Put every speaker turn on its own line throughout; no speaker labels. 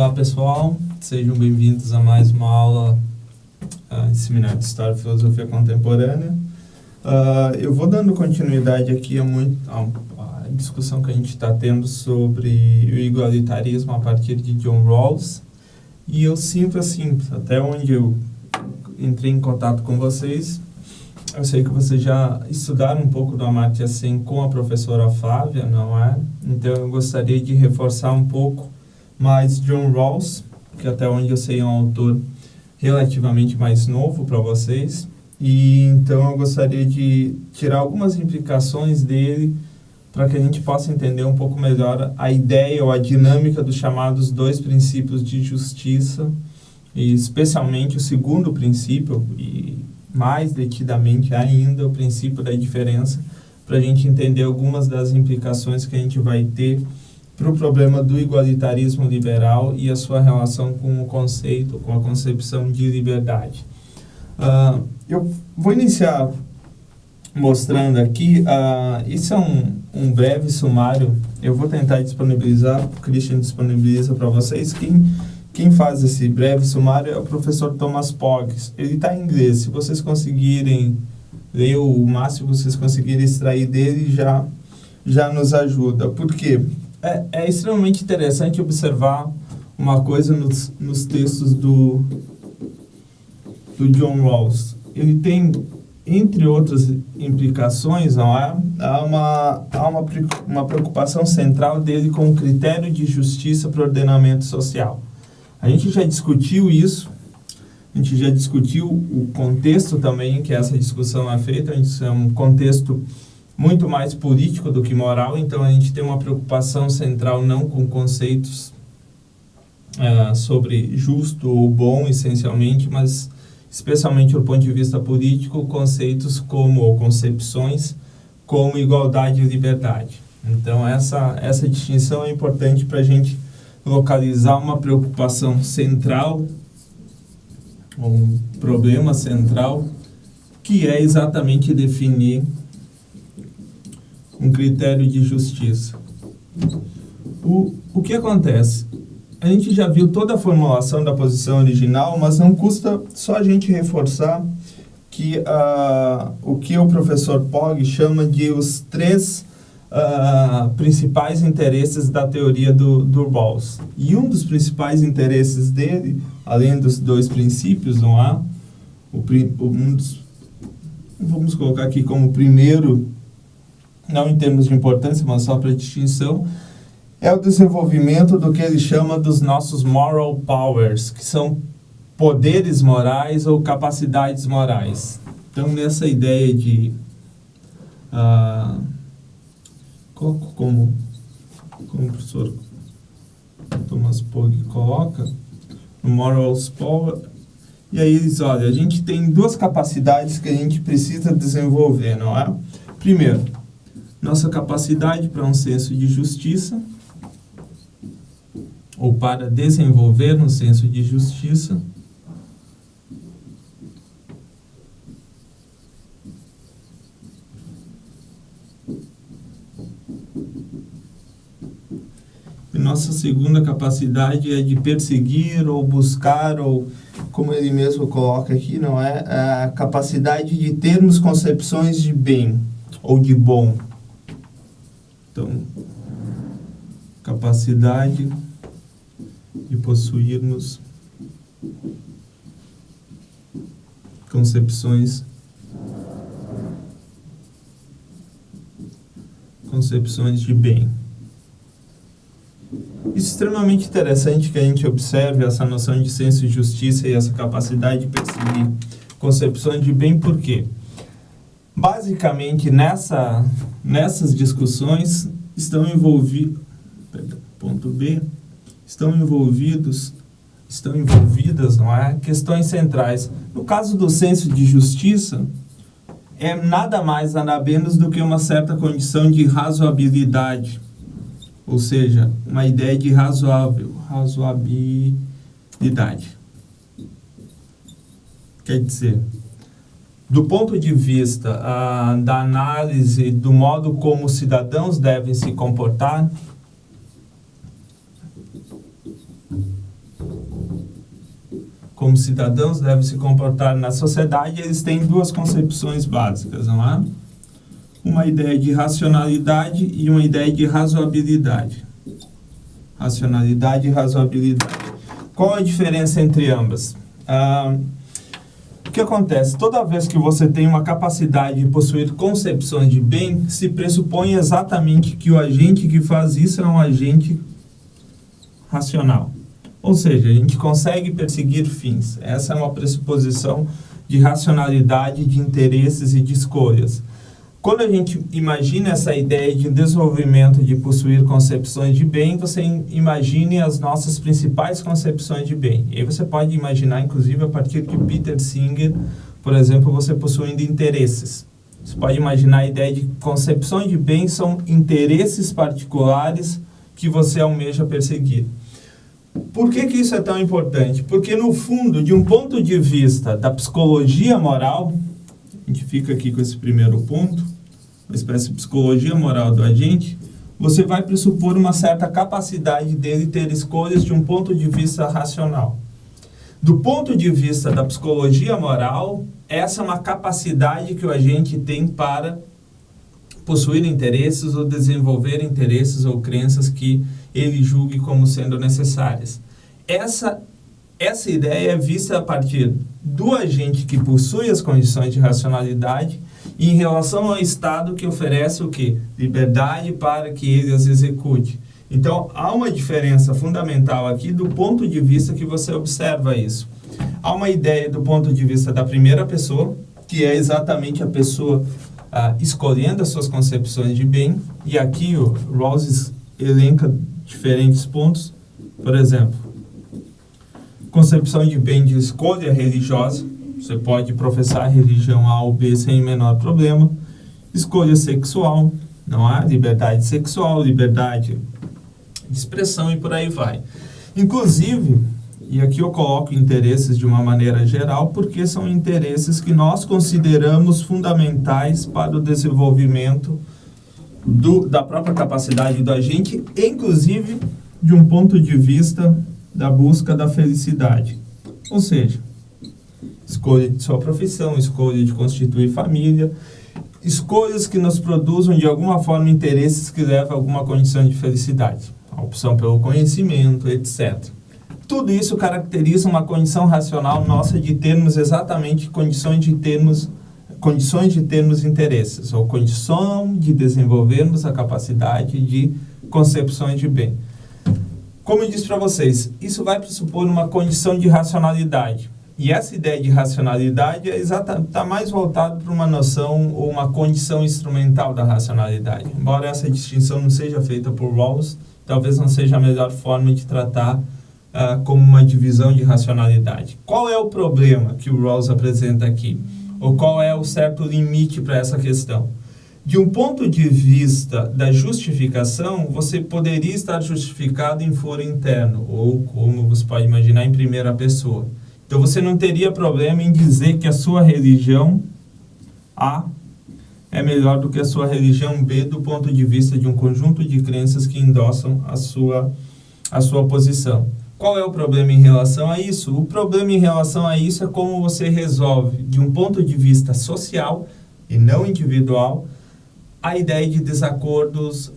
Olá pessoal, sejam bem-vindos a mais uma aula em Seminário de História e Filosofia Contemporânea. Eu vou dando continuidade aqui a discussão que a gente está tendo sobre o igualitarismo a partir de John Rawls. E eu sinto assim, até onde eu entrei em contato com vocês, eu sei que vocês já estudaram um pouco do Amartya Sen com a professora Flávia, não é? Então eu gostaria de reforçar um pouco mais John Rawls, que até onde eu sei é um autor relativamente mais novo para vocês. E então eu gostaria de tirar algumas implicações dele para que a gente possa entender um pouco melhor a ideia ou a dinâmica dos chamados dois princípios de justiça, e especialmente o segundo princípio, e mais detidamente ainda o princípio da diferença, para a gente entender algumas das implicações que a gente vai ter para o problema do igualitarismo liberal e a sua relação com o conceito, com a concepção de liberdade. Eu vou iniciar mostrando aqui, isso é um breve sumário, eu vou tentar disponibilizar, o Christian disponibiliza para vocês. Quem faz esse breve sumário é o professor Thomas Pogge. Ele está em inglês. Se vocês conseguirem ler o máximo que vocês conseguirem extrair dele, já nos ajuda. Por quê? É extremamente interessante observar uma coisa nos textos do John Rawls. Ele tem, entre outras implicações, não é? Há uma preocupação central dele com o critério de justiça para o ordenamento social. A gente já discutiu isso, a gente já discutiu o contexto também em que essa discussão é feita. É um contexto muito mais político do que moral, então a gente tem uma preocupação central não com conceitos sobre justo ou bom, essencialmente, mas especialmente do ponto de vista político, conceitos como, ou concepções como igualdade e liberdade. Então essa distinção é importante para a gente localizar uma preocupação central, um problema central, que é exatamente definir um critério de justiça. O que acontece? A gente já viu toda a formulação da posição original, mas não custa só a gente reforçar que o que o professor Pogge chama de os três principais interesses da teoria do Rawls. E um dos principais interesses dele, além dos dois princípios, não há? Vamos colocar aqui como primeiro, não em termos de importância, mas só para distinção, é o desenvolvimento do que ele chama dos nossos moral powers, que são poderes morais ou capacidades morais. Então, nessa ideia de como o professor Thomas Pogge coloca, o Morals Power, e aí eles, olha, a gente tem duas capacidades que a gente precisa desenvolver, não é? Primeiro, nossa capacidade para um senso de justiça, ou para desenvolver um senso de justiça, nossa segunda capacidade é de perseguir ou buscar, ou como ele mesmo coloca aqui, não é? A capacidade de termos concepções de bem ou de bom. Então, capacidade de possuirmos concepções de bem. Isso é extremamente interessante que a gente observe essa noção de senso de justiça e essa capacidade de perseguir concepções de bem, por quê? Basicamente, nessas discussões estão envolvidas, não é, questões centrais. No caso do senso de justiça, é nada mais, nada menos do que uma certa condição de razoabilidade. Ou seja, uma ideia de razoabilidade. Quer dizer, do ponto de vista da análise do modo como os cidadãos devem se comportar, como cidadãos devem se comportar na sociedade, eles têm duas concepções básicas, não é? Uma ideia de racionalidade e uma ideia de razoabilidade. Racionalidade e razoabilidade. Qual a diferença entre ambas? O que acontece? Toda vez que você tem uma capacidade de possuir concepções de bem, se pressupõe exatamente que o agente que faz isso é um agente racional. Ou seja, a gente consegue perseguir fins. Essa é uma pressuposição de racionalidade, de interesses e de escolhas. Quando a gente imagina essa ideia de desenvolvimento de possuir concepções de bem, você imagine as nossas principais concepções de bem. E aí você pode imaginar, inclusive, a partir de Peter Singer, por exemplo, você possuindo interesses. Você pode imaginar a ideia de concepções de bem são interesses particulares que você almeja perseguir. Por que isso é tão importante? Porque, no fundo, de um ponto de vista da psicologia moral, a gente fica aqui com esse primeiro ponto, uma espécie de psicologia moral do agente, você vai pressupor uma certa capacidade dele ter escolhas de um ponto de vista racional. Do ponto de vista da psicologia moral, essa é uma capacidade que o agente tem para possuir interesses ou desenvolver interesses ou crenças que ele julgue como sendo necessárias. Essa ideia é vista a partir do agente que possui as condições de racionalidade e em relação ao Estado que oferece o quê? Liberdade para que ele as execute. Então, há uma diferença fundamental aqui do ponto de vista que você observa isso. Há uma ideia do ponto de vista da primeira pessoa, que é exatamente a pessoa escolhendo as suas concepções de bem, e aqui o Rawls elenca diferentes pontos. Por exemplo, concepção de bem de escolha religiosa, você pode professar a religião A ou B sem o menor problema. Escolha sexual, não há liberdade sexual, liberdade de expressão e por aí vai. Inclusive, e aqui eu coloco interesses de uma maneira geral, porque são interesses que nós consideramos fundamentais para o desenvolvimento da própria capacidade do agente, inclusive de um ponto de vista da busca da felicidade. Ou seja, escolha de sua profissão, escolha de constituir família, escolhas que nos produzam de alguma forma interesses que levam a alguma condição de felicidade. A opção pelo conhecimento, etc. Tudo isso caracteriza uma condição racional nossa de termos exatamente condições de termos interesses, ou condição de desenvolvermos a capacidade de concepções de bem. Como eu disse para vocês, isso vai pressupor uma condição de racionalidade. E essa ideia de racionalidade está mais voltada para uma noção ou uma condição instrumental da racionalidade. Embora essa distinção não seja feita por Rawls, talvez não seja a melhor forma de tratar como uma divisão de racionalidade. Qual é o problema que o Rawls apresenta aqui? Ou qual é o certo limite para essa questão? De um ponto de vista da justificação, você poderia estar justificado em foro interno, ou, como você pode imaginar, em primeira pessoa. Então, você não teria problema em dizer que a sua religião A é melhor do que a sua religião B do ponto de vista de um conjunto de crenças que endossam a sua posição. Qual é o problema em relação a isso? O problema em relação a isso é como você resolve, de um ponto de vista social e não individual, a ideia de desacordos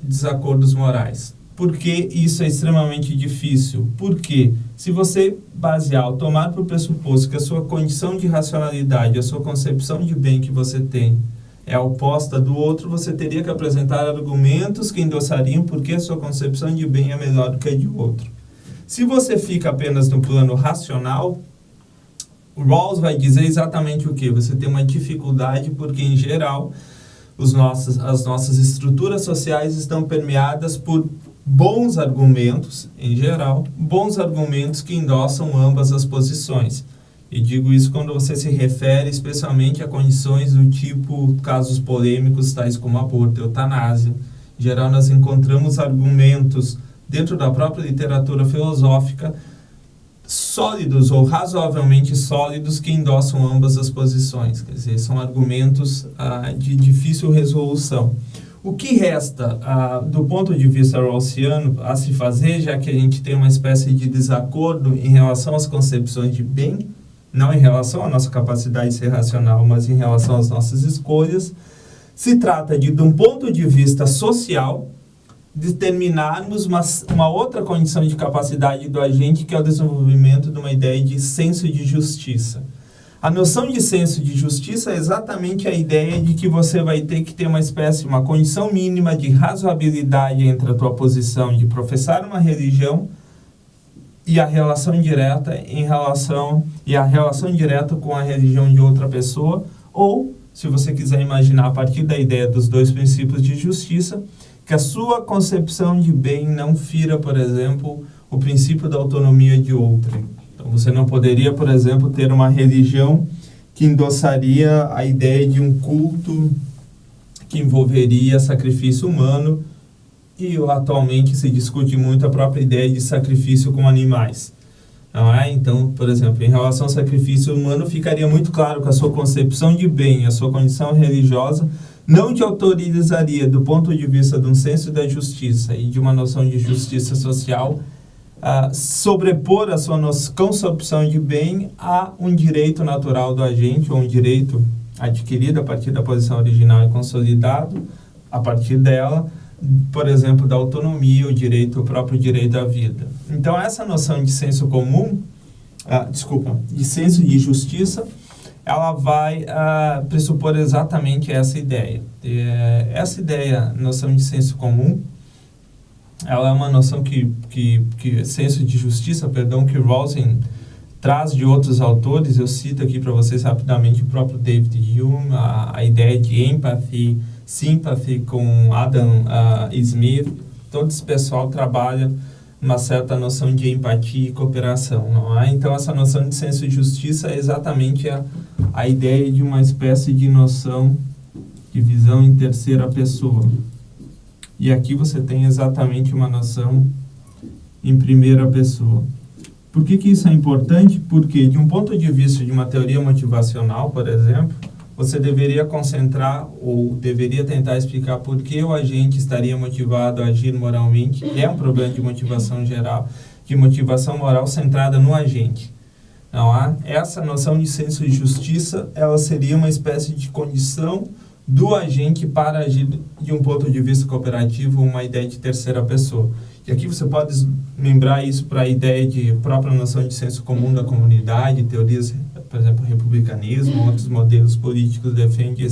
morais. Por que isso é extremamente difícil? Porque se você basear, tomar por pressuposto que a sua condição de racionalidade, a sua concepção de bem que você tem é oposta do outro, você teria que apresentar argumentos que endossariam porque a sua concepção de bem é melhor do que a de outro. Se você fica apenas no plano racional, o Rawls vai dizer exatamente o que? Você tem uma dificuldade porque, em geral, as nossas estruturas sociais estão permeadas por bons argumentos, em geral, bons argumentos que endossam ambas as posições. E digo isso quando você se refere especialmente a condições do tipo casos polêmicos, tais como aborto, eutanásia. Em geral, nós encontramos argumentos dentro da própria literatura filosófica sólidos ou razoavelmente sólidos que endossam ambas as posições. Quer dizer, são argumentos de difícil resolução. O que resta, do ponto de vista rawlsiano, a se fazer, já que a gente tem uma espécie de desacordo em relação às concepções de bem, não em relação à nossa capacidade de ser racional, mas em relação às nossas escolhas, se trata de um ponto de vista social, determinarmos uma outra condição de capacidade do agente, que é o desenvolvimento de uma ideia de senso de justiça. A noção de senso de justiça é exatamente a ideia de que você vai ter que ter uma condição mínima de razoabilidade entre a tua posição de professar uma religião e a relação direta com a religião de outra pessoa, ou, se você quiser imaginar a partir da ideia dos dois princípios de justiça, que a sua concepção de bem não fira, por exemplo, o princípio da autonomia de outrem. Então, você não poderia, por exemplo, ter uma religião que endossaria a ideia de um culto que envolveria sacrifício humano, e atualmente se discute muito a própria ideia de sacrifício com animais. Não é? Então, por exemplo, em relação ao sacrifício humano, ficaria muito claro que a sua concepção de bem, a sua condição religiosa, não te autorizaria, do ponto de vista de um senso da justiça e de uma noção de justiça social, sobrepor a sua concepção de bem a um direito natural do agente, ou um direito adquirido a partir da posição original e consolidado a partir dela, por exemplo, da autonomia, o próprio direito à vida. Então, essa noção de senso comum, de senso de justiça, ela vai pressupor exatamente essa ideia. Essa ideia, noção de senso comum, ela é uma noção senso de justiça, que Rawlsian traz de outros autores. Eu cito aqui para vocês rapidamente o próprio David Hume, a ideia de empathy, sympathy com Adam Smith. Todo esse pessoal trabalha uma certa noção de empatia e cooperação, não é? Então, essa noção de senso de justiça é exatamente a ideia de uma espécie de noção de visão em terceira pessoa. E aqui você tem exatamente uma noção em primeira pessoa. Por que isso é importante? Porque, de um ponto de vista de uma teoria motivacional, por exemplo, você deveria concentrar ou deveria tentar explicar por que o agente estaria motivado a agir moralmente. É um problema de motivação geral, de motivação moral centrada no agente. Não é? Essa noção de senso de justiça, ela seria uma espécie de condição do agente para agir de um ponto de vista cooperativo, uma ideia de terceira pessoa. E aqui você pode lembrar isso para a ideia de própria noção de senso comum da comunidade, teorias, por exemplo, republicanismo, outros modelos políticos defendem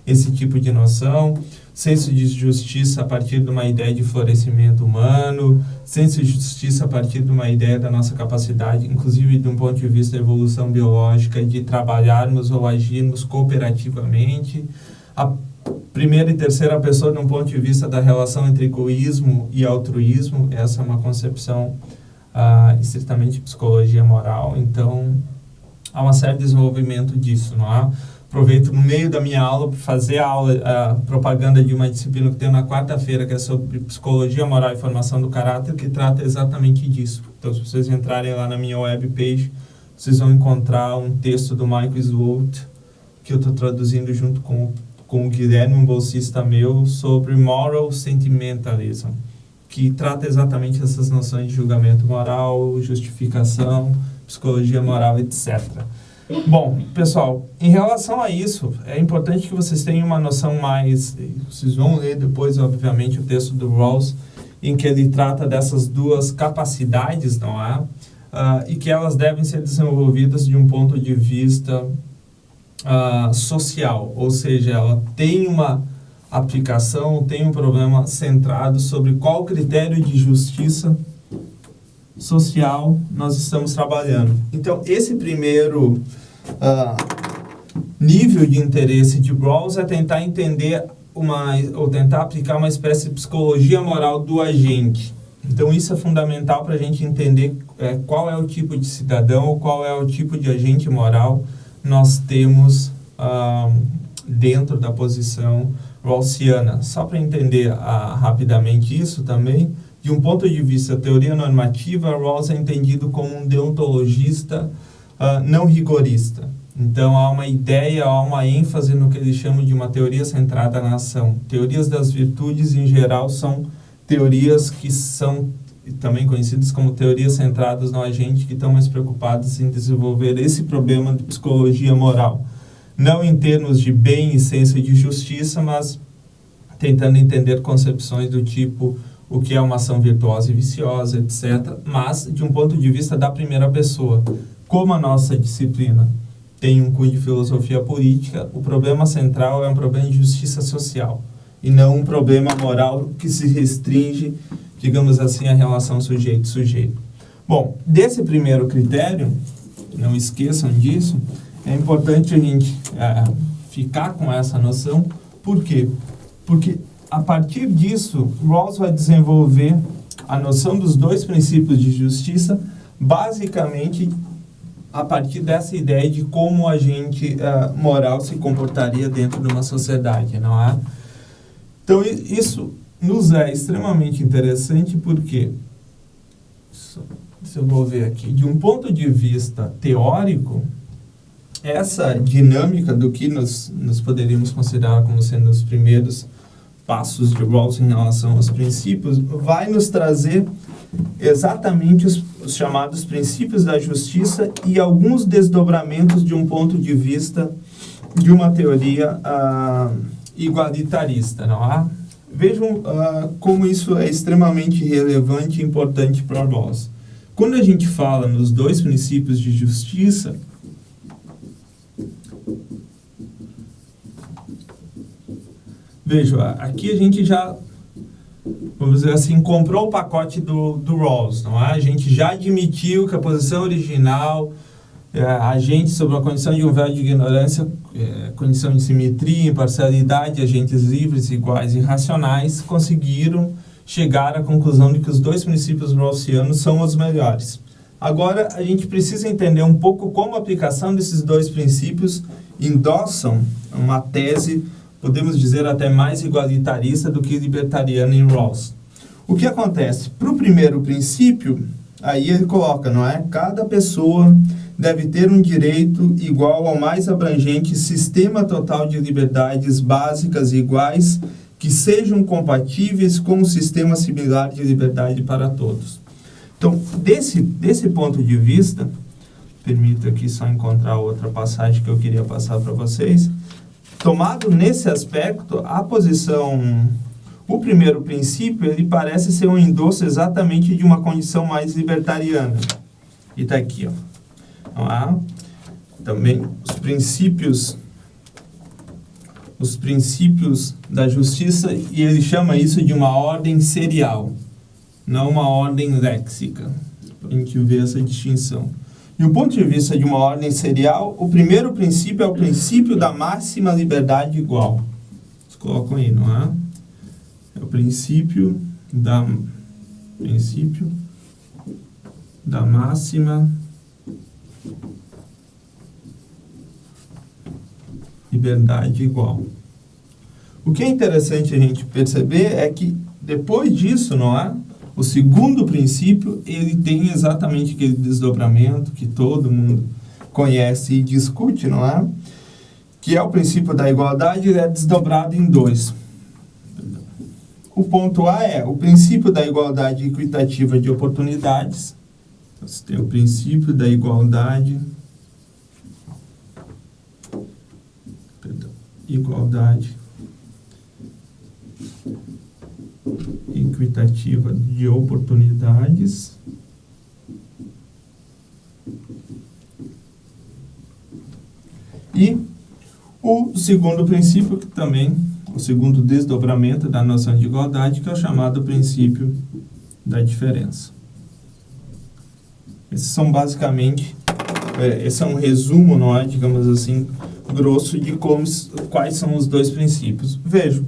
esse tipo de noção, senso de justiça a partir de uma ideia de florescimento humano, senso de justiça a partir de uma ideia da nossa capacidade, inclusive de um ponto de vista da evolução biológica, de trabalharmos ou agirmos cooperativamente. A primeira e terceira pessoa, de um ponto de vista da relação entre egoísmo e altruísmo, essa é uma concepção estritamente de psicologia moral. Então, há uma série de desenvolvimento disso, não é? Aproveito no meio da minha aula para fazer a propaganda de uma disciplina que tenho na quarta-feira, que é sobre psicologia moral e formação do caráter, que trata exatamente disso. Então, se vocês entrarem lá na minha webpage, vocês vão encontrar um texto do Michael Swolt, que eu estou traduzindo junto com o Guilherme, um bolsista meu, sobre moral sentimentalism, que trata exatamente essas noções de julgamento moral, justificação, psicologia moral, etc. Bom, pessoal, em relação a isso, é importante que vocês tenham uma noção mais... Vocês vão ler depois, obviamente, o texto do Rawls, em que ele trata dessas duas capacidades, não é? E que elas devem ser desenvolvidas de um ponto de vista social, ou seja, ela tem uma aplicação, tem um problema centrado sobre qual critério de justiça social nós estamos trabalhando. Então, esse primeiro nível de interesse de Rawls é tentar entender ou tentar aplicar uma espécie de psicologia moral do agente. Então, isso é fundamental para a gente entender qual é o tipo de cidadão ou qual é o tipo de agente moral nós temos dentro da posição rawlsiana. Só para entender rapidamente isso também, de um ponto de vista teoria normativa, Rawls é entendido como um deontologista não rigorista. Então, há uma ideia, há uma ênfase no que eles chamam de uma teoria centrada na ação. Teorias das virtudes, em geral, são teorias que são também conhecidas como teorias centradas no agente, que estão mais preocupadas em desenvolver esse problema de psicologia moral. Não em termos de bem e senso de justiça, mas tentando entender concepções do tipo o que é uma ação virtuosa e viciosa, etc., mas de um ponto de vista da primeira pessoa. Como a nossa disciplina tem um cunho de filosofia política, o problema central é um problema de justiça social, e não um problema moral que se restringe, digamos assim, à relação sujeito-sujeito. Bom, desse primeiro critério, não esqueçam disso, é importante a gente ficar com essa noção. Por quê? Porque a partir disso, Rawls vai desenvolver a noção dos dois princípios de justiça, basicamente a partir dessa ideia de como o agente moral se comportaria dentro de uma sociedade, não é? Então, isso nos é extremamente interessante porque, se eu vou ver aqui, de um ponto de vista teórico, essa dinâmica do que nós poderíamos considerar como sendo os primeiros passos de Rawls em relação aos princípios, vai nos trazer exatamente os chamados princípios da justiça e alguns desdobramentos de um ponto de vista de uma teoria igualitarista, não é? Vejam como isso é extremamente relevante e importante para Rawls. Quando a gente fala nos dois princípios de justiça, veja, aqui a gente já, vamos dizer assim, comprou o pacote do Rawls, não é? A gente já admitiu que a posição original, a gente, sob a condição de um véu de ignorância, condição de simetria, imparcialidade, agentes livres, iguais e racionais, conseguiram chegar à conclusão de que os dois princípios rawlsianos são os melhores. Agora, a gente precisa entender um pouco como a aplicação desses dois princípios endossam uma tese, podemos dizer até mais igualitarista do que libertariana em Rawls. O que acontece? Para o primeiro princípio, aí ele coloca, não é? Cada pessoa deve ter um direito igual ao mais abrangente sistema total de liberdades básicas e iguais que sejam compatíveis com um sistema similar de liberdade para todos. Então, desse ponto de vista, permito aqui só encontrar outra passagem que eu queria passar para vocês. Tomado nesse aspecto, o primeiro princípio, ele parece ser um endosso exatamente de uma condição mais libertariana. E está aqui, ó. Também os princípios da justiça, e ele chama isso de uma ordem serial, não uma ordem léxica, para a gente ver essa distinção. Do ponto de vista de uma ordem serial, o primeiro princípio é o princípio da máxima liberdade igual. Vocês colocam aí, não é? É o princípio da máxima liberdade igual. O que é interessante a gente perceber é que depois disso, não é? O segundo princípio, ele tem exatamente aquele desdobramento que todo mundo conhece e discute, não é? Que é o princípio da igualdade, ele é desdobrado em dois. O ponto A é o princípio da igualdade equitativa de oportunidades. Então, você tem o princípio da igualdade equitativa de oportunidades. E o segundo princípio, que também, o segundo desdobramento da noção de igualdade, que é o chamado princípio da diferença. Esses são basicamente, esse é um resumo, não é, digamos assim, grosso de quais são os dois princípios. Vejam,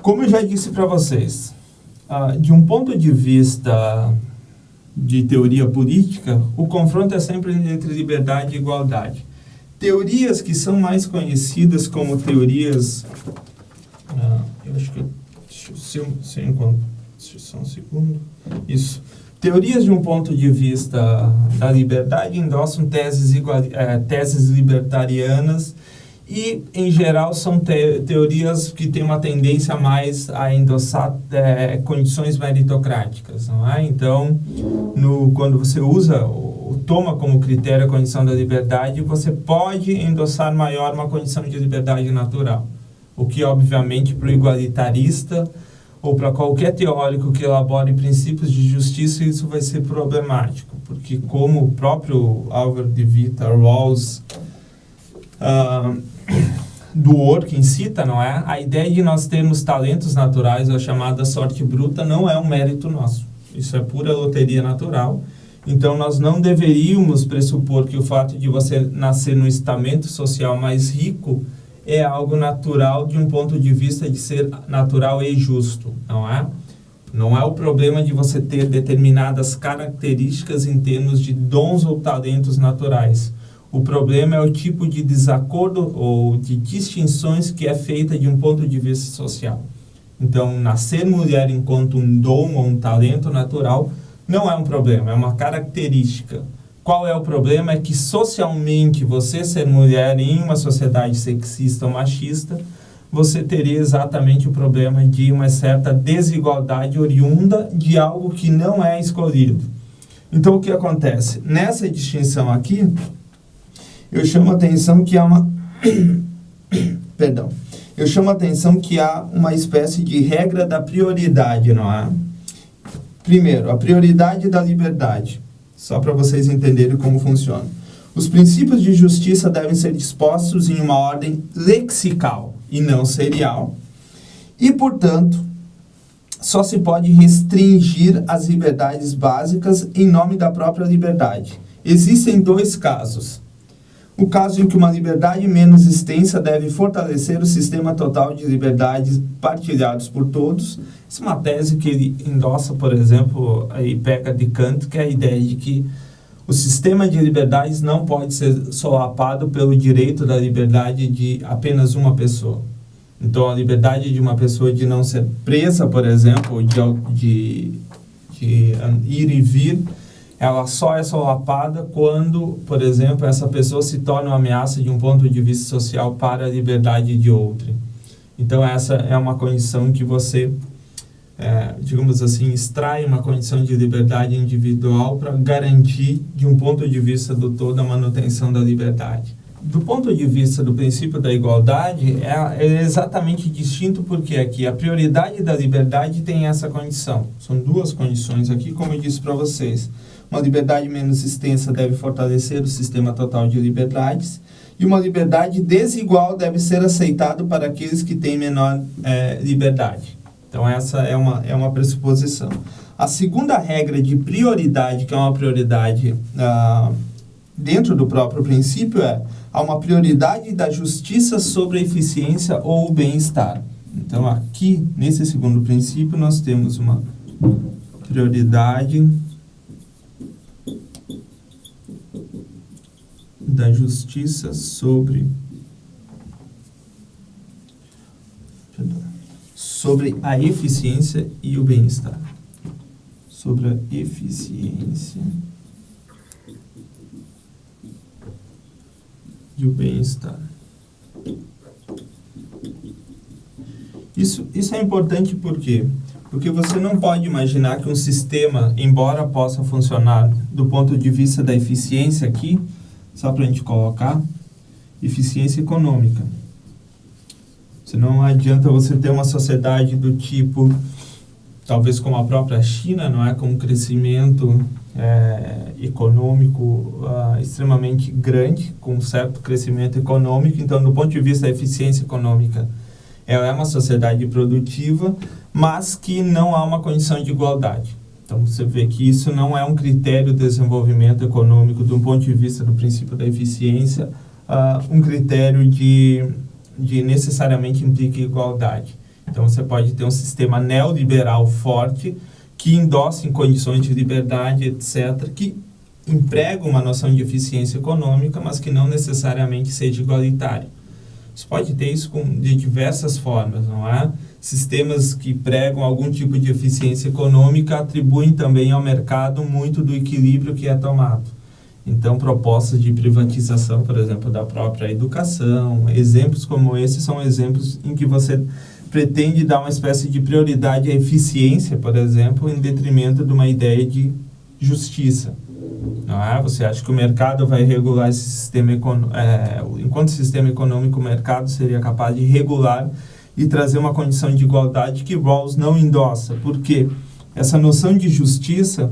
como eu já disse para vocês, de um ponto de vista de teoria política, o confronto é sempre entre liberdade e igualdade. Teorias que são mais conhecidas como teorias... eu acho que... Deixa eu só um segundo. Isso. Teorias de um ponto de vista da liberdade endossam teses libertarianas e, em geral, são teorias que têm uma tendência mais a endossar condições meritocráticas, não é? Então, quando você toma como critério a condição da liberdade, você pode endossar maior uma condição de liberdade natural, o que, obviamente, para o igualitarista ou para qualquer teórico que elabore princípios de justiça, isso vai ser problemático, porque como o próprio Álvaro de Vita Rawls do Orkin cita, não é? A ideia de nós termos talentos naturais, a chamada sorte bruta, não é um mérito nosso. Isso é pura loteria natural. Então, nós não deveríamos pressupor que o fato de você nascer no estamento social mais rico é algo natural de um ponto de vista de ser natural e justo, não é? Não é o problema de você ter determinadas características em termos de dons ou talentos naturais. O problema é o tipo de desacordo ou de distinções que é feita de um ponto de vista social. Então, nascer mulher enquanto um dom ou um talento natural não é um problema, é uma característica. Qual é o problema? É que socialmente você ser mulher em uma sociedade sexista ou machista, você teria exatamente o problema de uma certa desigualdade oriunda de algo que não é escolhido. Então, o que acontece? Nessa distinção aqui, eu chamo a atenção que há uma... Perdão. Eu chamo a atenção que há uma espécie de regra da prioridade, não é? Primeiro, a prioridade da liberdade. Só para vocês entenderem como funciona. Os princípios de justiça devem ser dispostos em uma ordem lexical e não serial. E, portanto, só se pode restringir as liberdades básicas em nome da própria liberdade. Existem dois casos. O caso em que uma liberdade menos extensa deve fortalecer o sistema total de liberdades partilhados por todos. Essa é uma tese que ele endossa, por exemplo, aí pega de Kant, que é a ideia de que o sistema de liberdades não pode ser solapado pelo direito da liberdade de apenas uma pessoa. Então, a liberdade de uma pessoa de não ser presa, por exemplo, de ir e vir, ela só é solapada quando, por exemplo, essa pessoa se torna uma ameaça de um ponto de vista social para a liberdade de outrem. Então, essa é uma condição que você, digamos assim, extrai uma condição de liberdade individual para garantir, de um ponto de vista do todo, a manutenção da liberdade. Do ponto de vista do princípio da igualdade, é exatamente distinto, porque aqui a prioridade da liberdade tem essa condição. São duas condições aqui, como eu disse para vocês. Uma liberdade menos extensa deve fortalecer o sistema total de liberdades, e uma liberdade desigual deve ser aceitada para aqueles que têm menor liberdade. Então, essa é uma pressuposição. A segunda regra de prioridade, que é uma prioridade dentro do próprio princípio, há uma prioridade da justiça sobre a eficiência ou o bem-estar. Então, aqui, nesse segundo princípio, nós temos uma prioridade da justiça sobre a eficiência e o bem-estar. Sobre a eficiência e o bem-estar. Isso é importante por quê? Porque você não pode imaginar que um sistema, embora possa funcionar do ponto de vista da eficiência aqui, só para a gente colocar, eficiência econômica. Não adianta você ter uma sociedade do tipo, talvez como a própria China, não é? Com um crescimento econômico extremamente grande, com um certo crescimento econômico. Então, do ponto de vista da eficiência econômica, ela é uma sociedade produtiva, mas que não há uma condição de igualdade. Então, você vê que isso não é um critério de desenvolvimento econômico do ponto de vista do princípio da eficiência, um critério de necessariamente implica igualdade. Então, você pode ter um sistema neoliberal forte que endossa em condições de liberdade, etc., que emprega uma noção de eficiência econômica, mas que não necessariamente seja igualitário. Você pode ter isso de diversas formas, não é? Sistemas que pregam algum tipo de eficiência econômica atribuem também ao mercado muito do equilíbrio que é tomado. Então, propostas de privatização, por exemplo, da própria educação, exemplos como esses são exemplos em que você pretende dar uma espécie de prioridade à eficiência, por exemplo, em detrimento de uma ideia de justiça. Não é? Você acha que o mercado vai regular esse sistema econômico, enquanto sistema econômico, o mercado seria capaz de regular e trazer uma condição de igualdade que Rawls não endossa. Por quê? Essa noção de justiça,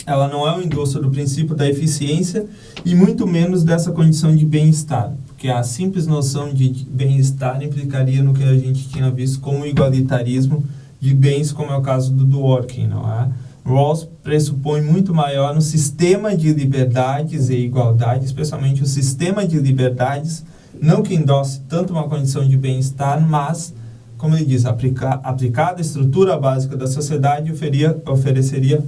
ela não é um endosso do princípio da eficiência e muito menos dessa condição de bem-estar, porque a simples noção de bem-estar implicaria no que a gente tinha visto como igualitarismo de bens, como é o caso do Dworkin, não é? Rawls pressupõe muito maior no sistema de liberdades e igualdade, especialmente o sistema de liberdades, não que endosse tanto uma condição de bem-estar, mas, como ele diz, aplicada à estrutura básica da sociedade, ofereceria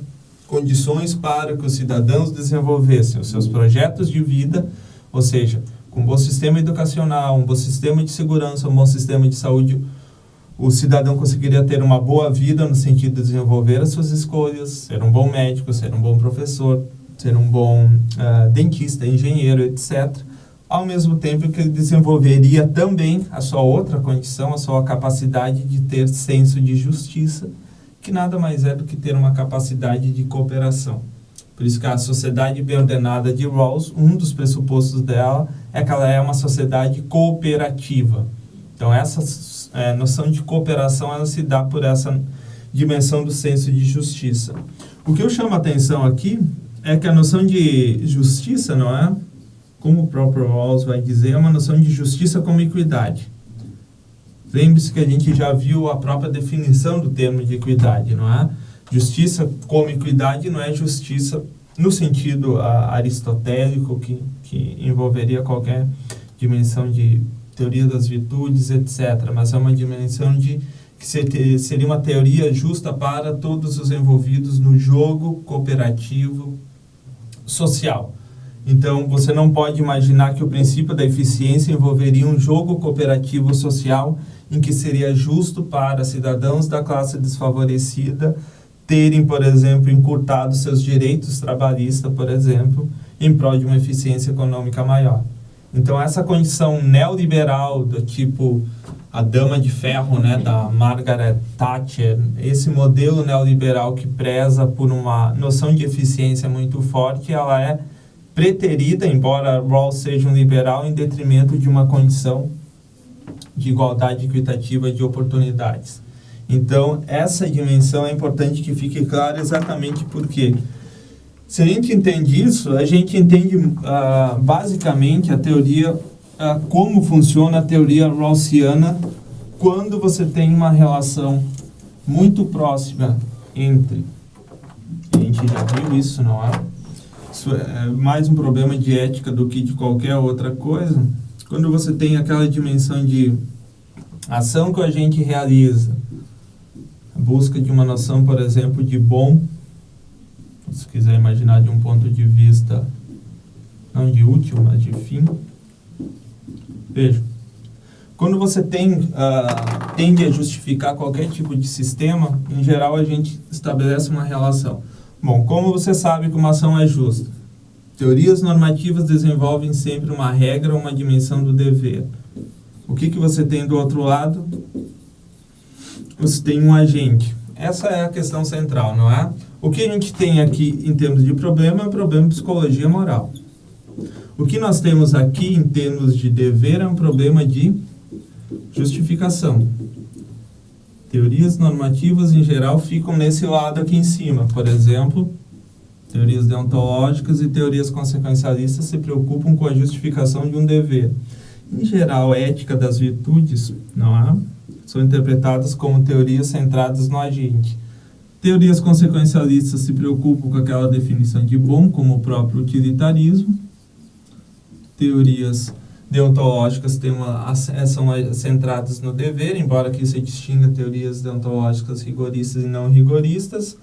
condições para que os cidadãos desenvolvessem os seus projetos de vida, ou seja, com um bom sistema educacional, um bom sistema de segurança, um bom sistema de saúde, o cidadão conseguiria ter uma boa vida no sentido de desenvolver as suas escolhas, ser um bom médico, ser um bom professor, ser um bom dentista, engenheiro, etc., ao mesmo tempo que ele desenvolveria também a sua outra condição, a sua capacidade de ter senso de justiça, que nada mais é do que ter uma capacidade de cooperação. Por isso que a sociedade bem ordenada de Rawls, um dos pressupostos dela é que ela é uma sociedade cooperativa. Então, essa noção de cooperação, ela se dá por essa dimensão do senso de justiça. O que eu chamo a atenção aqui é que a noção de justiça, não é? Como o próprio Rawls vai dizer, é uma noção de justiça como equidade. Lembre-se que a gente já viu a própria definição do termo de equidade, não é? Justiça como equidade não é justiça no sentido aristotélico, que envolveria qualquer dimensão de teoria das virtudes, etc., mas é uma dimensão que seria uma teoria justa para todos os envolvidos no jogo cooperativo social. Então, você não pode imaginar que o princípio da eficiência envolveria um jogo cooperativo social em que seria justo para cidadãos da classe desfavorecida terem, por exemplo, encurtado seus direitos trabalhistas, por exemplo, em prol de uma eficiência econômica maior. Então, essa condição neoliberal do tipo a Dama de Ferro, né, da Margaret Thatcher, esse modelo neoliberal que preza por uma noção de eficiência muito forte, ela é preterida, embora Rawls seja um liberal, em detrimento de uma condição de igualdade equitativa de oportunidades. Então, essa dimensão é importante que fique clara exatamente porque, se a gente entende isso, a gente entende basicamente a teoria, como funciona a teoria rawlsiana quando você tem uma relação muito próxima entre, a gente já viu isso, não é? Isso é mais um problema de ética do que de qualquer outra coisa. Quando você tem aquela dimensão de ação que a gente realiza, a busca de uma noção, por exemplo, de bom, se quiser imaginar de um ponto de vista, não de útil, mas de fim. Veja, quando você tende a justificar qualquer tipo de sistema, em geral a gente estabelece uma relação. Bom, como você sabe que uma ação é justa? Teorias normativas desenvolvem sempre uma regra, uma dimensão do dever. O que você tem do outro lado? Você tem um agente. Essa é a questão central, não é? O que a gente tem aqui em termos de problema é um problema de psicologia moral. O que nós temos aqui em termos de dever é um problema de justificação. Teorias normativas, em geral, ficam nesse lado aqui em cima. Por exemplo, teorias deontológicas e teorias consequencialistas se preocupam com a justificação de um dever. Em geral, a ética das virtudes, não é? São interpretadas como teorias centradas no agente. Teorias consequencialistas se preocupam com aquela definição de bom, como o próprio utilitarismo. Teorias deontológicas são centradas no dever, embora aqui se distinga teorias deontológicas rigoristas e não rigoristas.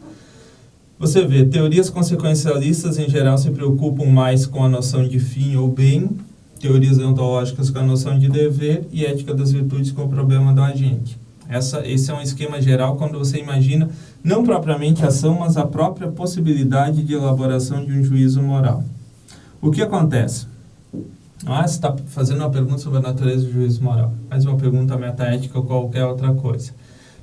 Você vê, teorias consequencialistas em geral se preocupam mais com a noção de fim ou bem, teorias deontológicas com a noção de dever e ética das virtudes com o problema do agente. Esse é um esquema geral quando você imagina, não propriamente a ação, mas a própria possibilidade de elaboração de um juízo moral. O que acontece? Você está fazendo uma pergunta sobre a natureza do juízo moral, mais uma pergunta metaética ou qualquer outra coisa.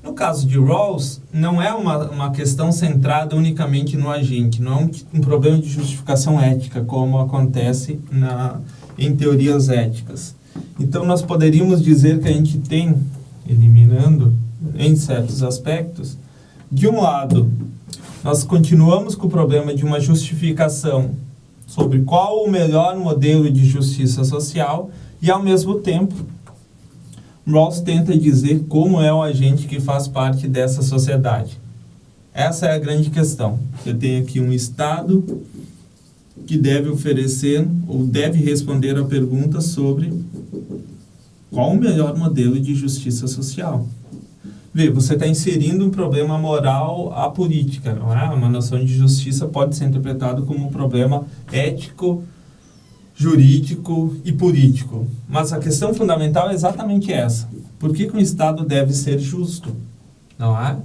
No caso de Rawls, não é uma questão centrada unicamente no agente, não é um problema de justificação ética, como acontece em teorias éticas. Então, nós poderíamos dizer que a gente tem, eliminando em certos aspectos, de um lado, nós continuamos com o problema de uma justificação sobre qual o melhor modelo de justiça social e, ao mesmo tempo, Rawls tenta dizer como é o agente que faz parte dessa sociedade. Essa é a grande questão. Você tem aqui um Estado que deve oferecer ou deve responder a pergunta sobre qual o melhor modelo de justiça social. Vê, você está inserindo um problema moral à política, não é? Uma noção de justiça pode ser interpretada como um problema ético, jurídico e político. Mas a questão fundamental é exatamente essa. Por que um Estado deve ser justo? Não é?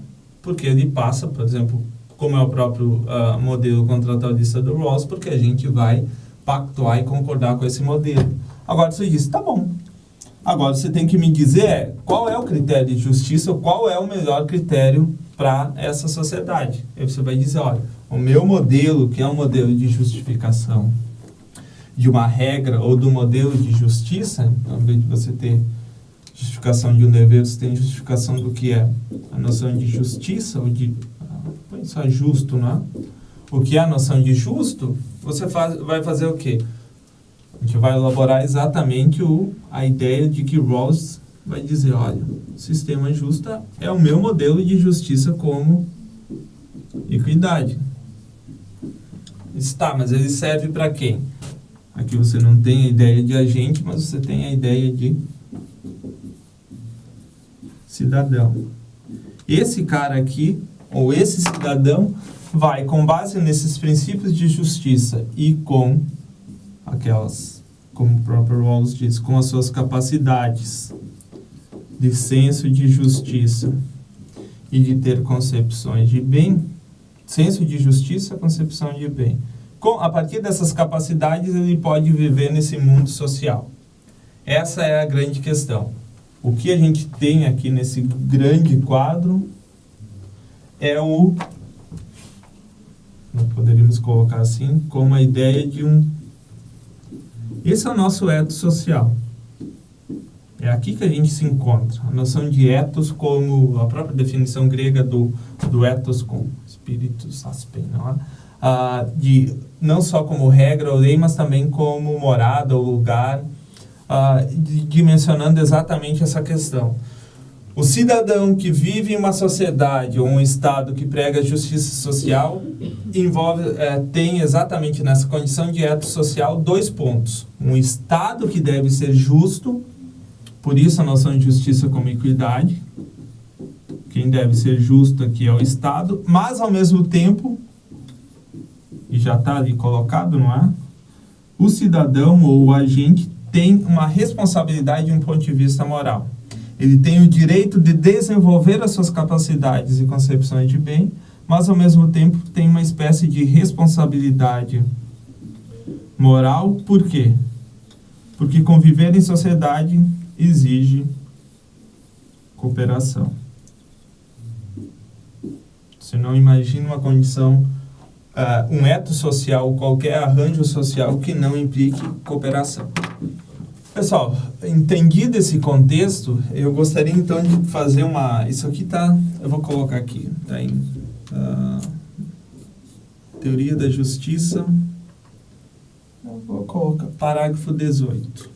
Porque ele passa, por exemplo, como é o próprio modelo contratualista do Rawls, porque a gente vai pactuar e concordar com esse modelo. Agora você diz, tá bom. Agora você tem que me dizer qual é o critério de justiça, ou qual é o melhor critério para essa sociedade. Aí você vai dizer, olha, o meu modelo, que é um modelo de justificação de uma regra ou do modelo de justiça, então, ao invés de você ter justificação de um dever, você tem justificação do que é a noção de justiça, ou de, põe só justo, não é? O que é a noção de justo, você vai fazer o quê? A gente vai elaborar exatamente a ideia de que Rawls vai dizer, olha, o sistema justo é o meu modelo de justiça como equidade. Está, mas ele serve para quem? Aqui você não tem a ideia de agente, mas você tem a ideia de cidadão. Esse cara aqui, ou esse cidadão, vai, com base nesses princípios de justiça e com aquelas, como o próprio Rawls diz, com as suas capacidades de senso de justiça e de ter concepções de bem, senso de justiça, concepção de bem. A partir dessas capacidades, ele pode viver nesse mundo social. Essa é a grande questão. O que a gente tem aqui nesse grande quadro é nós poderíamos colocar assim, como a ideia de esse é o nosso ethos social. É aqui que a gente se encontra. A noção de ethos como a própria definição grega do ethos com spiritus aspem, não é? Não só como regra ou lei, mas também como morada ou lugar, dimensionando exatamente essa questão. O cidadão que vive em uma sociedade ou um Estado que prega a justiça social tem exatamente nessa condição de ethos social 2 pontos. Um Estado que deve ser justo, por isso a noção de justiça como equidade. Quem deve ser justo aqui é o Estado, mas ao mesmo tempo, e já está ali colocado, não é? O cidadão ou o agente tem uma responsabilidade de um ponto de vista moral. Ele tem o direito de desenvolver as suas capacidades e concepções de bem, mas ao mesmo tempo tem uma espécie de responsabilidade moral. Por quê? Porque conviver em sociedade exige cooperação. Você não imagina uma condição, um ethos social, qualquer arranjo social que não implique cooperação. Pessoal, entendido esse contexto, eu gostaria então de fazer isso aqui eu vou colocar aqui, está em Teoria da Justiça, eu vou colocar parágrafo 18.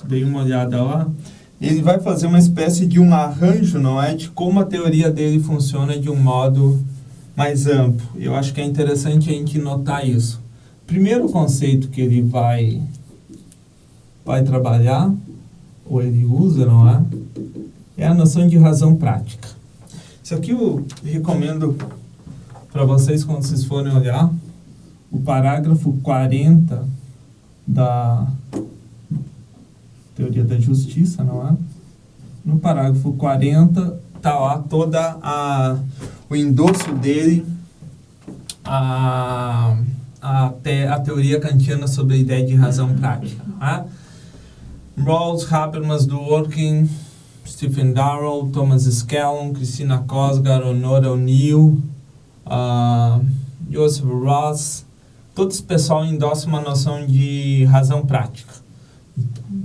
Dei uma olhada lá. Ele vai fazer uma espécie de um arranjo, não é? De como a teoria dele funciona de um modo mais amplo. Eu acho que é interessante a gente notar isso. Primeiro conceito que ele vai trabalhar, ou ele usa, não é? É a noção de razão prática. Isso aqui eu recomendo para vocês, quando vocês forem olhar, o parágrafo 40 da teoria da justiça, não é? No parágrafo 40 está lá toda o endosso dele a teoria kantiana sobre a ideia de razão prática. Né? Rawls, Habermas, Dworkin, Stephen Darrow, Thomas Schelling, Christina Kosgar, Honora O'Neill, Joseph Ross, todo esse pessoal endossa uma noção de razão prática.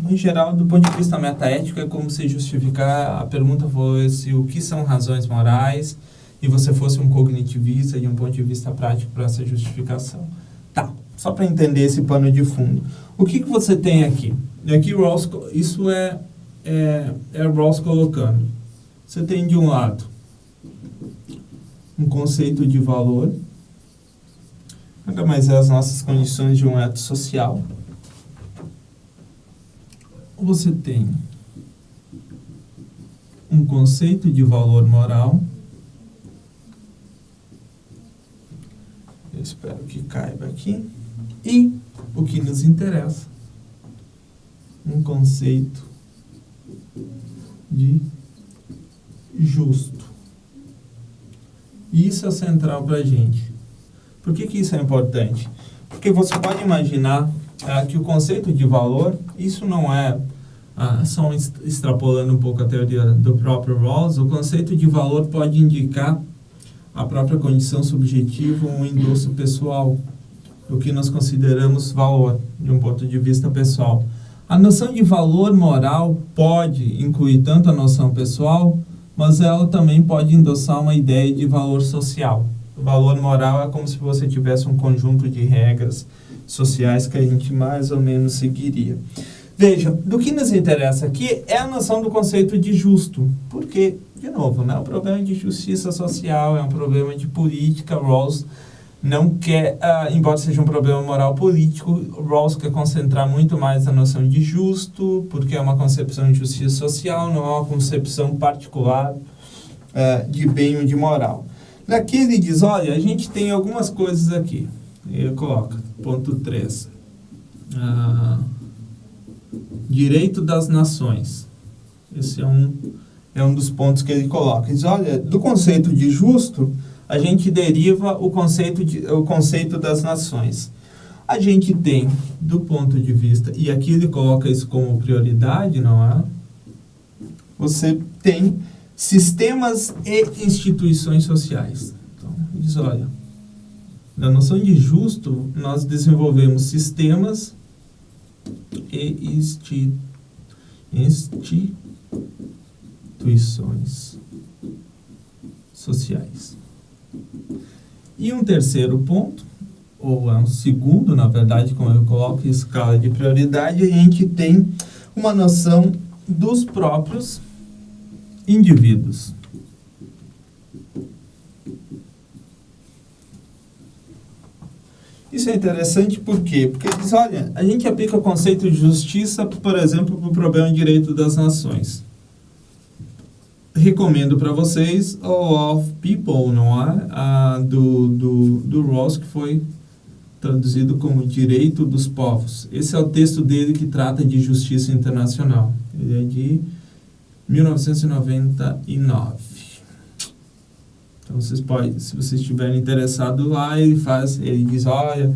Em geral, do ponto de vista metaético, é como se justificar, a pergunta fosse o que são razões morais, e você fosse um cognitivista de um ponto de vista prático para essa justificação. Tá, só para entender esse pano de fundo. O que você tem aqui? E aqui Rawls, isso é Rawls colocando. Você tem de um lado um conceito de valor, nada mais é as nossas condições de um eto social. Você tem um conceito de valor moral. Eu espero que caiba aqui. E o que nos interessa, um conceito de justo. Isso é central para a gente. Por que isso é importante? Porque você pode imaginar que o conceito de valor, isso não é, só extrapolando um pouco a teoria do próprio Rawls, o conceito de valor pode indicar a própria condição subjetiva ou um endosso pessoal, o que nós consideramos valor, de um ponto de vista pessoal. A noção de valor moral pode incluir tanto a noção pessoal, mas ela também pode endossar uma ideia de valor social. O valor moral é como se você tivesse um conjunto de regras sociais que a gente mais ou menos seguiria. Veja, do que nos interessa aqui é a noção do conceito de justo, porque, de novo, né, o problema de justiça social é um problema de política. Rawls não quer, embora seja um problema moral político, Rawls quer concentrar muito mais na noção de justo, porque é uma concepção de justiça social, não é uma concepção particular de bem ou de moral. Daqui ele diz, olha, a gente tem algumas coisas aqui. Ele coloca, ponto 3. Direito das nações. Esse é um dos pontos que ele coloca. Ele diz, olha, do conceito de justo, a gente deriva o conceito das nações. A gente tem, do ponto de vista, e aqui ele coloca isso como prioridade, não é? Você tem sistemas e instituições sociais. Então, ele diz, olha, na noção de justo, nós desenvolvemos sistemas e instituições sociais. E um terceiro ponto, ou é um segundo, na verdade, como eu coloco em escala de prioridade, a gente tem uma noção dos próprios indivíduos. Isso é interessante por quê? Porque diz, olha, a gente aplica o conceito de justiça, por exemplo, para o problema de direito das nações. Recomendo para vocês o Law of People, não é? Do Rawls, que foi traduzido como Direito dos Povos. Esse é o texto dele que trata de justiça internacional. Ele é de 1999. Então, vocês podem, se vocês estiverem interessados lá, ele diz, olha,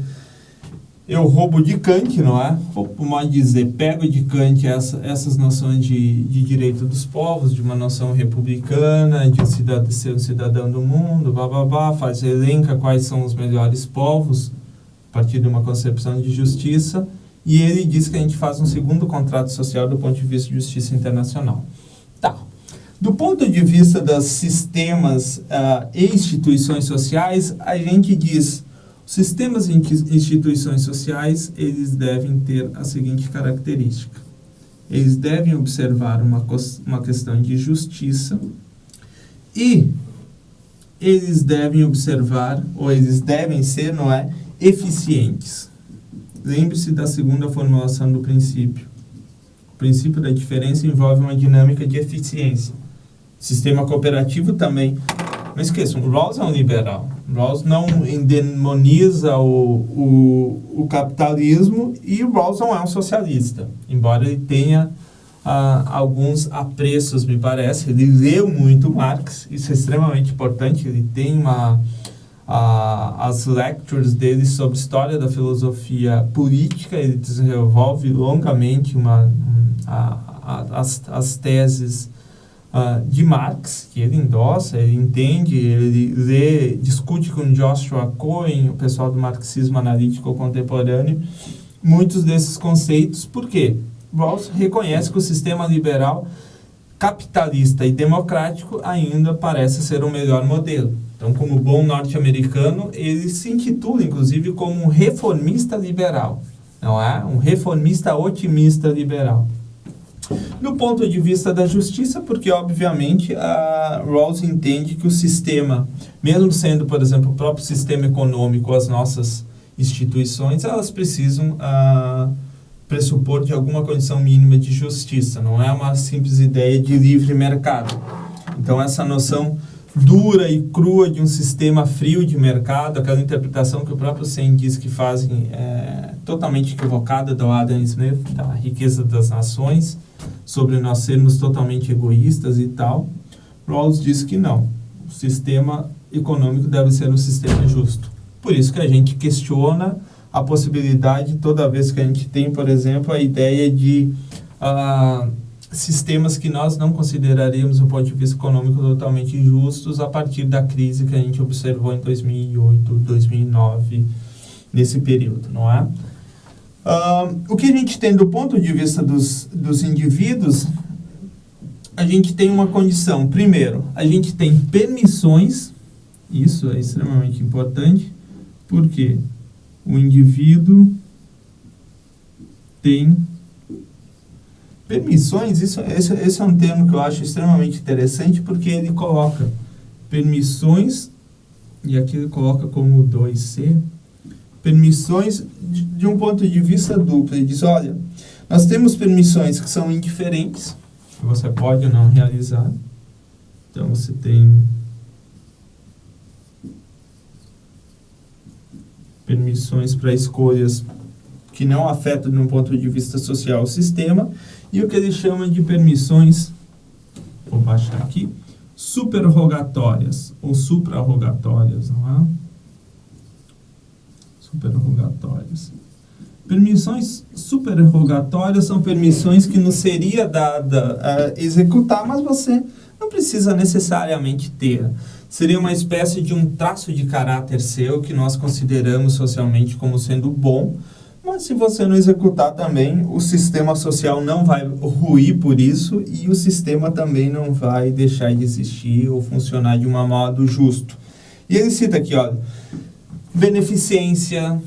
eu roubo de Kant, não é? Por modo de dizer, pego de Kant essas noções de direito dos povos, de uma noção republicana, de ser um cidadão do mundo, elenca quais são os melhores povos, a partir de uma concepção de justiça, e ele diz que a gente faz um segundo contrato social do ponto de vista de justiça internacional. Tá. Do ponto de vista dos sistemas e instituições sociais, a gente diz, sistemas e instituições sociais, eles devem ter a seguinte característica. Eles devem observar uma questão de justiça e eles devem observar, ou eles devem ser, não é, eficientes. Lembre-se da segunda formulação do princípio. O princípio da diferença envolve uma dinâmica de eficiência. O sistema cooperativo também Não esqueçam, Rawls é um liberal. Rawls não endemoniza o capitalismo e Rawls não é um socialista, embora ele tenha alguns apreços, me parece. Ele leu muito Marx, isso é extremamente importante. Ele tem as lectures dele sobre história da filosofia política, ele desenvolve longamente as teses de Marx, que ele endossa, ele entende, ele lê, discute com Joshua Cohen, o pessoal do marxismo analítico contemporâneo, muitos desses conceitos. Por quê? Rawls reconhece que o sistema liberal, capitalista e democrático ainda parece ser o melhor modelo. Então, como bom norte-americano, ele se intitula, inclusive, como um reformista liberal, não é? Um reformista otimista liberal. Do ponto de vista da justiça, porque, obviamente, Rawls entende que o sistema, mesmo sendo, por exemplo, o próprio sistema econômico, as nossas instituições, elas precisam pressupor de alguma condição mínima de justiça, não é uma simples ideia de livre mercado. Então, essa noção dura e crua de um sistema frio de mercado, aquela interpretação que o próprio Sen diz que fazem totalmente equivocada do Adam Smith, da riqueza das nações, sobre nós sermos totalmente egoístas e tal. Rawls diz que não, o sistema econômico deve ser um sistema justo. Por isso que a gente questiona a possibilidade, toda vez que a gente tem, por exemplo, a ideia de sistemas que nós não consideraríamos, do ponto de vista econômico, totalmente justos, a partir da crise que a gente observou em 2008, 2009, nesse período, não é? O que a gente tem do ponto de vista dos indivíduos, a gente tem uma condição. Primeiro, a gente tem permissões, isso é extremamente importante, porque o indivíduo tem permissões. Esse é um termo que eu acho extremamente interessante, porque ele coloca permissões, e aqui ele coloca como 2C, permissões de um ponto de vista duplo. Ele diz, olha, nós temos permissões que são indiferentes, que você pode ou não realizar. Então, você tem permissões para escolhas que não afetam, de um ponto de vista social, o sistema, e o que ele chama de permissões, vou baixar aqui, superrogatórias, ou suprarrogatórias, não é? Superrogatórias. Permissões superrogatórias são permissões que não seria dada a executar, mas você não precisa necessariamente ter. Seria uma espécie de um traço de caráter seu que nós consideramos socialmente como sendo bom, mas se você não executar também, o sistema social não vai ruir por isso e o sistema também não vai deixar de existir ou funcionar de um modo justo. E ele cita aqui, olha, beneficência,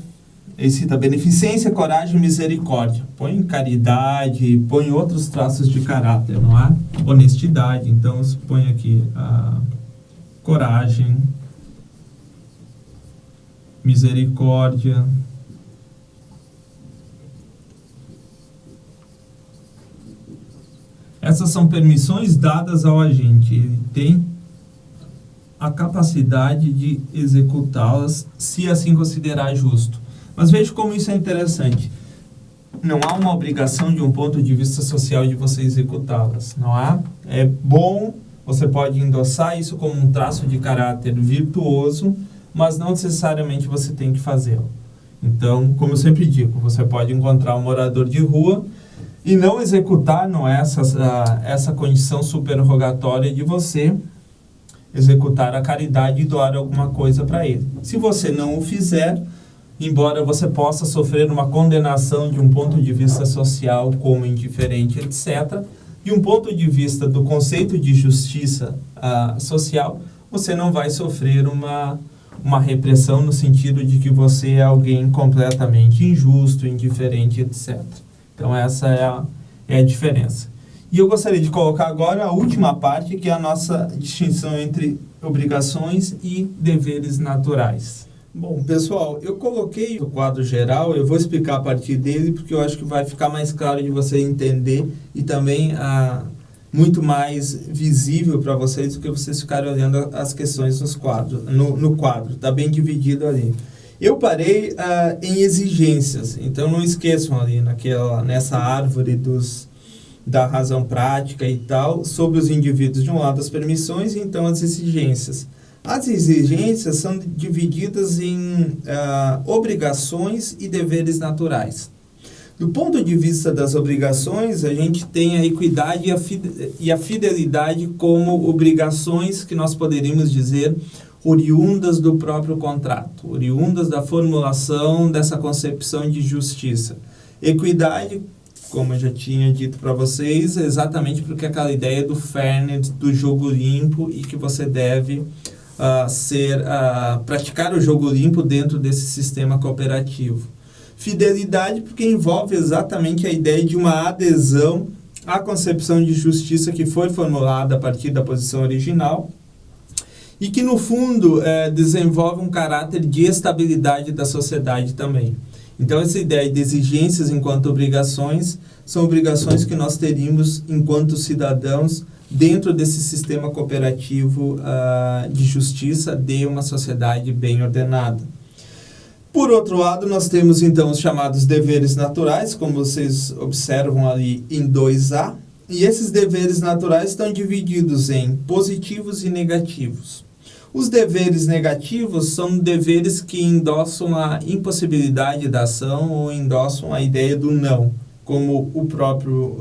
ele cita beneficência, coragem e misericórdia. Põe caridade, põe outros traços de caráter, não é? Honestidade, então você põe aqui a coragem, misericórdia, essas são permissões dadas ao agente. Ele tem a capacidade de executá-las, se assim considerar justo. Mas veja como isso é interessante. Não há uma obrigação de um ponto de vista social de você executá-las, não há? É bom, você pode endossar isso como um traço de caráter virtuoso, mas não necessariamente você tem que fazê-lo. Então, como eu sempre digo, você pode encontrar um morador de rua e não executar, não é essa condição superrogatória de você executar a caridade e doar alguma coisa para ele. Se você não o fizer, embora você possa sofrer uma condenação de um ponto de vista social como indiferente, etc., de um ponto de vista do conceito de justiça social, você não vai sofrer uma repressão no sentido de que você é alguém completamente injusto, indiferente, etc. Então, essa é a diferença. E eu gostaria de colocar agora a última parte, que é a nossa distinção entre obrigações e deveres naturais. Bom, pessoal, eu coloquei o quadro geral, eu vou explicar a partir dele, porque eu acho que vai ficar mais claro de você entender e também muito mais visível para vocês do que vocês ficarem olhando as questões no quadro. Está bem dividido ali. Eu parei em exigências, então não esqueçam ali nessa árvore da razão prática e tal, sobre os indivíduos, de um lado as permissões e então as exigências. As exigências são divididas em obrigações e deveres naturais. Do ponto de vista das obrigações, a gente tem a equidade e a fidelidade como obrigações que nós poderíamos dizer oriundas do próprio contrato, oriundas da formulação dessa concepção de justiça. Equidade, como eu já tinha dito para vocês, é exatamente porque aquela ideia do fairness, do jogo limpo, e que você deve praticar o jogo limpo dentro desse sistema cooperativo. Fidelidade, porque envolve exatamente a ideia de uma adesão à concepção de justiça que foi formulada a partir da posição original e que, no fundo, desenvolve um caráter de estabilidade da sociedade também. Então, essa ideia de exigências enquanto obrigações são obrigações que nós teríamos enquanto cidadãos dentro desse sistema cooperativo de justiça de uma sociedade bem ordenada. Por outro lado, nós temos então os chamados deveres naturais, como vocês observam ali em 2A, e esses deveres naturais estão divididos em positivos e negativos. Os deveres negativos são deveres que endossam a impossibilidade da ação ou endossam a ideia do não, como o próprio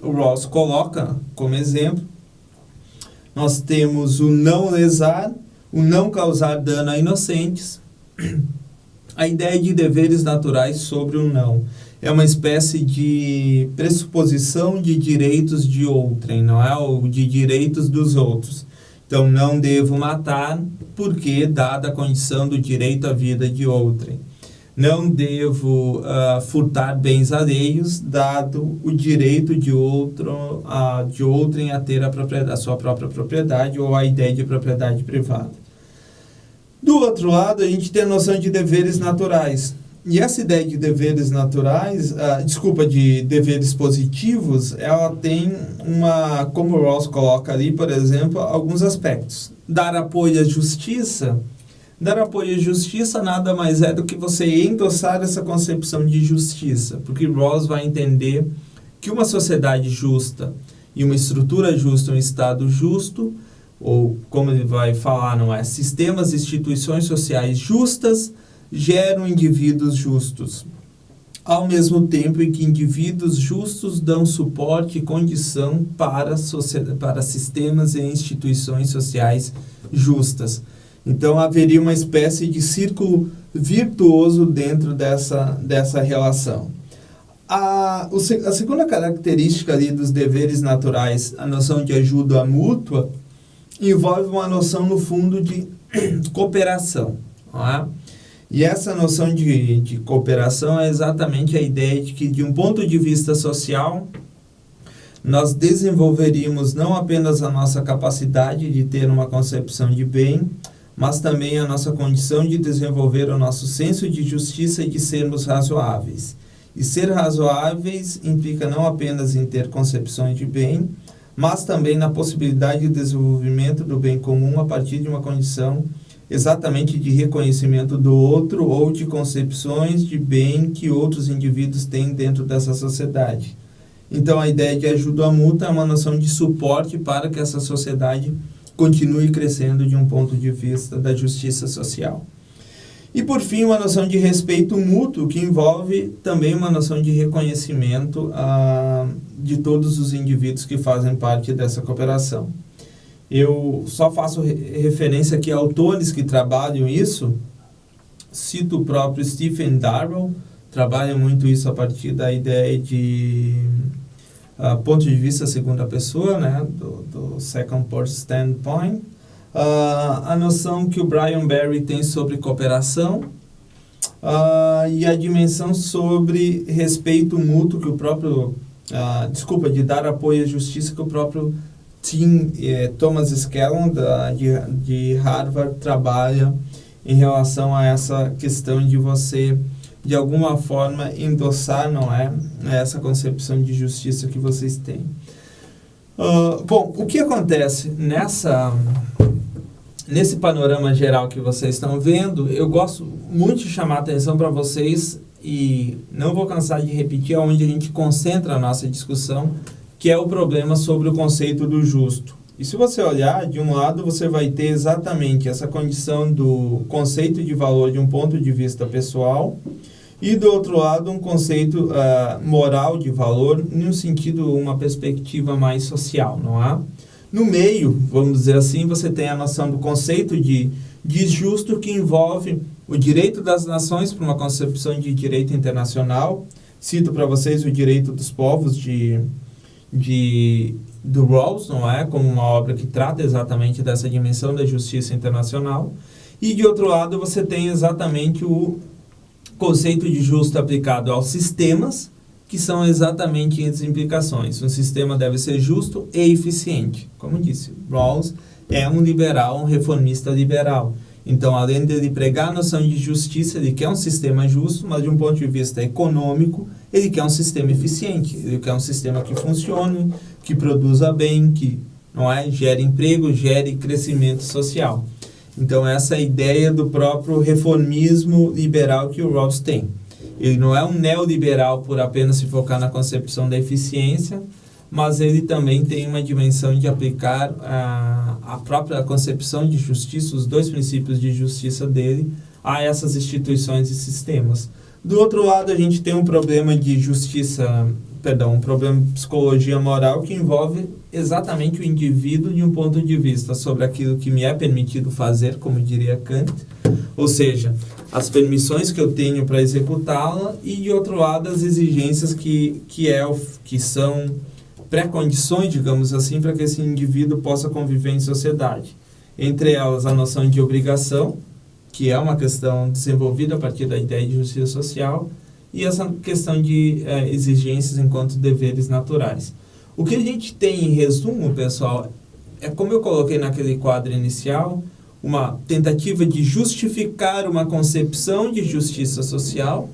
Rawls coloca como exemplo. Nós temos o não lesar, o não causar dano a inocentes. A ideia de deveres naturais sobre o não é uma espécie de pressuposição de direitos de outrem, não é? Ou de direitos dos outros. Então, não devo matar porque, dada a condição do direito à vida de outrem. Não devo furtar bens alheios, dado o direito de outrem a ter a sua própria propriedade ou a ideia de propriedade privada. Do outro lado, a gente tem a noção de deveres naturais. E essa ideia de deveres naturais, de deveres positivos, ela tem como o Rawls coloca ali, por exemplo, alguns aspectos. Dar apoio à justiça nada mais é do que você endossar essa concepção de justiça, porque Rawls vai entender que uma sociedade justa e uma estrutura justa, um Estado justo, ou como ele vai falar, não é? Sistemas e instituições sociais justas geram indivíduos justos, ao mesmo tempo em que indivíduos justos dão suporte e condição para sistemas e instituições sociais justas. Então, haveria uma espécie de círculo virtuoso dentro dessa relação. A segunda característica ali dos deveres naturais, a noção de ajuda mútua, envolve uma noção, no fundo, de cooperação. Não é? E essa noção de cooperação é exatamente a ideia de que, de um ponto de vista social, nós desenvolveríamos não apenas a nossa capacidade de ter uma concepção de bem, mas também a nossa condição de desenvolver o nosso senso de justiça e de sermos razoáveis. E ser razoáveis implica não apenas em ter concepções de bem, mas também na possibilidade de desenvolvimento do bem comum a partir de uma condição exatamente de reconhecimento do outro ou de concepções de bem que outros indivíduos têm dentro dessa sociedade. Então, a ideia de ajuda mútua é uma noção de suporte para que essa sociedade continue crescendo de um ponto de vista da justiça social. E, por fim, uma noção de respeito mútuo, que envolve também uma noção de reconhecimento de todos os indivíduos que fazem parte dessa cooperação. Eu só faço referência aqui a autores que trabalham isso. Cito o próprio Stephen Darrell, trabalha muito isso a partir da ideia de ponto de vista segunda pessoa, né, do second person standpoint. A noção que o Brian Barry tem sobre cooperação e a dimensão sobre respeito mútuo que o próprio, de dar apoio à justiça que o próprio Thomas Scallon, de Harvard, trabalha em relação a essa questão de você, de alguma forma, endossar, não é, essa concepção de justiça que vocês têm. Bom, o que acontece nesse panorama geral que vocês estão vendo, eu gosto muito de chamar a atenção para vocês e não vou cansar de repetir onde a gente concentra a nossa discussão, que é o problema sobre o conceito do justo. E se você olhar, de um lado você vai ter exatamente essa condição do conceito de valor de um ponto de vista pessoal, e do outro lado um conceito moral de valor, num sentido, uma perspectiva mais social, não é? No meio, vamos dizer assim, você tem a noção do conceito de justo, que envolve o direito das nações para uma concepção de direito internacional. Cito para vocês o Direito dos Povos do Rawls, não é? Como uma obra que trata exatamente dessa dimensão da justiça internacional. E de outro lado você tem exatamente o conceito de justo aplicado aos sistemas, que são exatamente as implicações. Um sistema deve ser justo e eficiente. Como disse, Rawls é um liberal, um reformista liberal. Então, além de ele pregar a noção de justiça, ele quer um sistema justo, mas de um ponto de vista econômico, ele quer um sistema eficiente. Ele quer um sistema que funcione, que produza bem, que gere emprego, gere crescimento social. Então, essa é a ideia do próprio reformismo liberal que o Rawls tem. Ele não é um neoliberal por apenas se focar na concepção da eficiência, mas ele também tem uma dimensão de aplicar a própria concepção de justiça, os dois princípios de justiça dele, a essas instituições e sistemas. Do outro lado, a gente tem um problema de um problema de psicologia moral que envolve exatamente o indivíduo de um ponto de vista sobre aquilo que me é permitido fazer, como diria Kant, ou seja, as permissões que eu tenho para executá-la, e de outro lado as exigências que são pré-condições, digamos assim, para que esse indivíduo possa conviver em sociedade. Entre elas a noção de obrigação, que é uma questão desenvolvida a partir da ideia de justiça social, e essa questão de exigências enquanto deveres naturais. O que a gente tem em resumo, pessoal, é como eu coloquei naquele quadro inicial, uma tentativa de justificar uma concepção de justiça social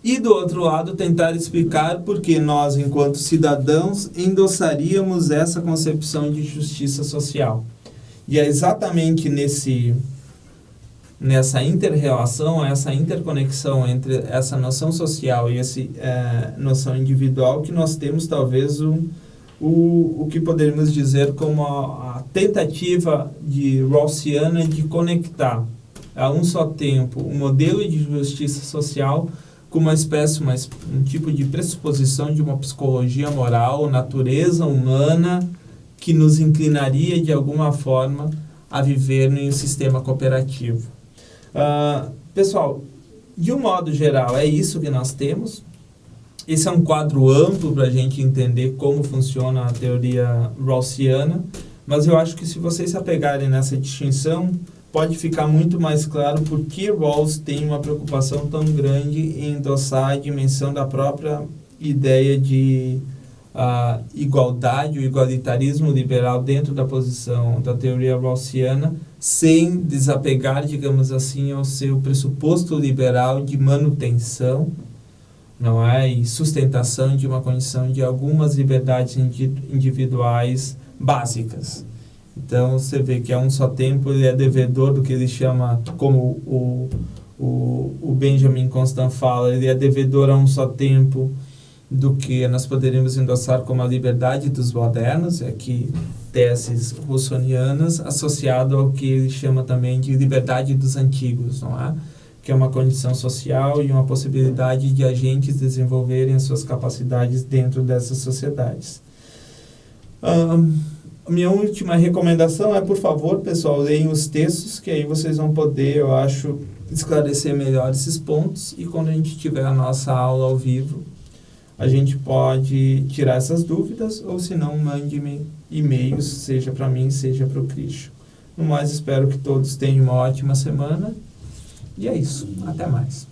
e, do outro lado, tentar explicar por que nós, enquanto cidadãos, endossaríamos essa concepção de justiça social. E é exatamente nessa inter-relação, essa interconexão entre essa noção social e essa noção individual que nós temos talvez o que poderíamos dizer como a tentativa rawlsiana de conectar a um só tempo o modelo de justiça social com uma espécie, um tipo de pressuposição de uma psicologia moral, natureza humana, que nos inclinaria de alguma forma a viver em um sistema cooperativo. Pessoal, de um modo geral, é isso que nós temos. Esse é um quadro amplo para a gente entender como funciona a teoria rawlsiana, mas eu acho que se vocês se apegarem nessa distinção, pode ficar muito mais claro por que Rawls tem uma preocupação tão grande em endossar a dimensão da própria ideia de igualdade, o igualitarismo liberal dentro da posição da teoria rawlsiana, sem desapegar, digamos assim, ao seu pressuposto liberal de manutenção, e sustentação de uma condição de algumas liberdades individuais básicas. Então, você vê que a um só tempo ele é devedor do que ele chama, como o Benjamin Constant fala, ele é devedor a um só tempo do que nós poderíamos endossar como a liberdade dos modernos, aqui teses russonianas, associado ao que ele chama também de liberdade dos antigos, não é? Que é uma condição social e uma possibilidade de agentes desenvolverem as suas capacidades dentro dessas sociedades. Minha última recomendação é, por favor, pessoal, leiam os textos, que aí vocês vão poder, eu acho, esclarecer melhor esses pontos, e quando a gente tiver a nossa aula ao vivo, a gente pode tirar essas dúvidas, ou se não, mande-me e-mails, seja para mim, seja para o Cristo. No mais, espero que todos tenham uma ótima semana. E é isso. Até mais.